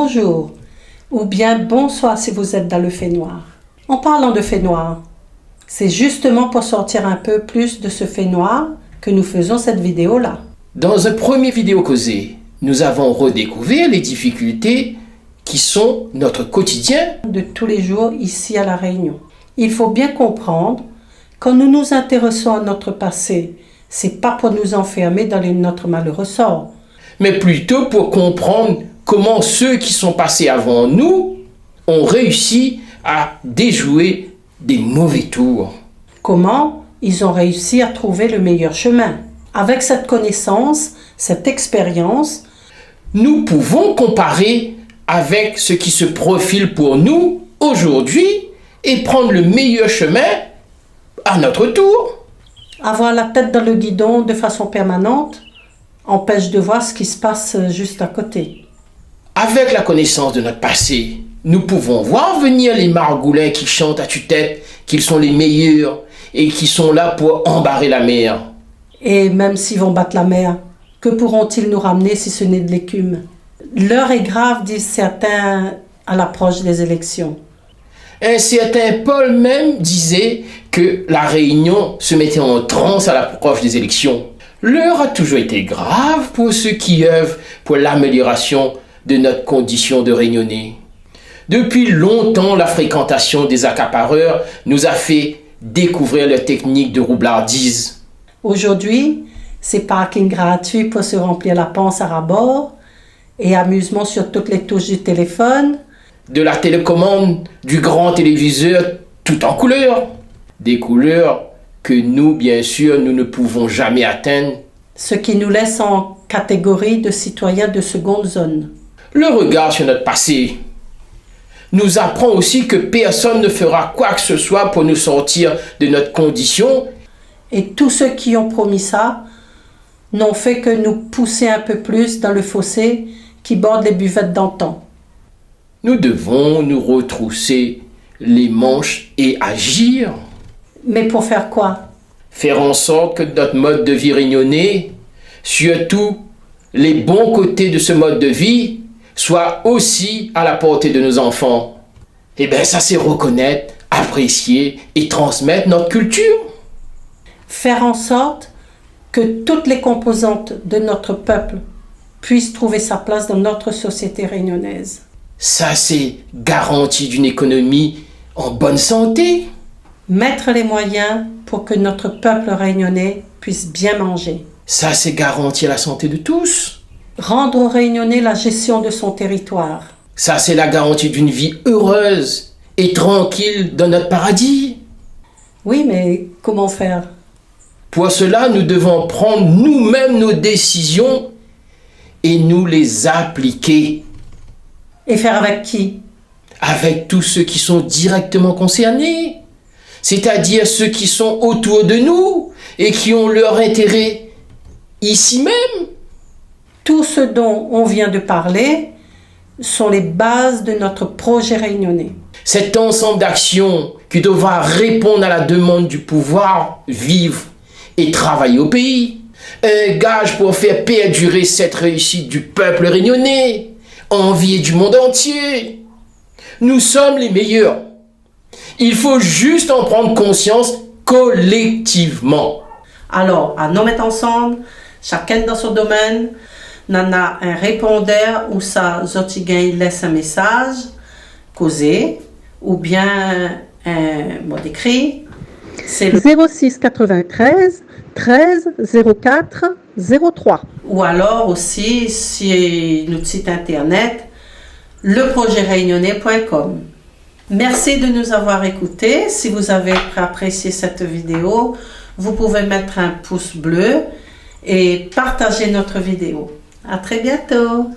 bonjour ou bien bonsoir si vous êtes dans le fait noir. En parlant de fait noir, c'est justement pour sortir un peu plus de ce fait noir que nous faisons cette vidéo-là. Dans un premier vidéo causé, nous avons redécouvert les difficultés qui sont notre quotidien de tous les jours ici à La Réunion. Il faut bien comprendre, quand nous nous intéressons à notre passé, c'est pas pour nous enfermer dans notre malheureux sort, mais plutôt pour comprendre comment ceux qui sont passés avant nous ont réussi à déjouer des mauvais tours. Comment ils ont réussi à trouver le meilleur chemin. Avec cette connaissance, cette expérience, nous pouvons comparer avec ce qui se profile pour nous aujourd'hui et prendre le meilleur chemin à notre tour. Avoir la tête dans le guidon de façon permanente empêche de voir ce qui se passe juste à côté. Avec la connaissance de notre passé, nous pouvons voir venir les margoulins qui chantent à tue-tête qu'ils sont les meilleurs et qui sont là pour embarrer la mer. Et même s'ils vont battre la mer, que pourront-ils nous ramener si ce n'est de l'écume? L'heure est grave, disent certains, à l'approche des élections. Un certain Paul même disait que la Réunion se mettait en transe à l'approche des élections. L'heure a toujours été grave pour ceux qui œuvrent pour l'amélioration de notre condition de Réunionnais. Depuis longtemps, la fréquentation des accapareurs nous a fait découvrir leur technique de roublardise. Aujourd'hui, c'est parking gratuit pour se remplir la panse à ras-bord et amusement sur toutes les touches du téléphone. De la télécommande, du grand téléviseur, tout en couleur. Des couleurs que nous, bien sûr, nous ne pouvons jamais atteindre. Ce qui nous laisse en catégorie de citoyens de seconde zone. Le regard sur notre passé nous apprend aussi que personne ne fera quoi que ce soit pour nous sortir de notre condition. Et tous ceux qui ont promis ça n'ont fait que nous pousser un peu plus dans le fossé qui borde les buvettes d'antan. Nous devons nous retrousser les manches et agir. Mais pour faire quoi? Faire en sorte que notre mode de vie réunionnais, surtout les bons côtés de ce mode de vie, soient aussi à la portée de nos enfants. Eh bien, ça c'est reconnaître, apprécier et transmettre notre culture. Faire en sorte que toutes les composantes de notre peuple puissent trouver sa place dans notre société réunionnaise. Ça c'est garantie d'une économie en bonne santé. Mettre les moyens pour que notre peuple réunionnais puisse bien manger. Ça c'est garantir la santé de tous. Rendre aux Réunionnais la gestion de son territoire. Ça c'est la garantie d'une vie heureuse et tranquille dans notre paradis. Oui, mais comment faire? Pour cela, nous devons prendre nous-mêmes nos décisions et nous les appliquer. Et faire avec qui? Avec tous ceux qui sont directement concernés, c'est-à-dire ceux qui sont autour de nous et qui ont leur intérêt ici même. Tout ce dont on vient de parler sont les bases de notre projet réunionnais. Cet ensemble d'actions qui devra répondre à la demande du pouvoir vivre et travailler au pays. Un gage pour faire perdurer cette réussite du peuple réunionnais, envié du monde entier. Nous sommes les meilleurs. Il faut juste en prendre conscience collectivement. Alors, à nous mettre ensemble, chacun dans son domaine, on a un répondeur où ça zotigain laisse un message causé ou bien un mot écrit. C'est le 06 93 13 04 03. Ou alors aussi, si notre site internet, leprojetréunionnais.com. Merci de nous avoir écoutés. Si vous avez apprécié cette vidéo, vous pouvez mettre un pouce bleu et partager notre vidéo. À très bientôt.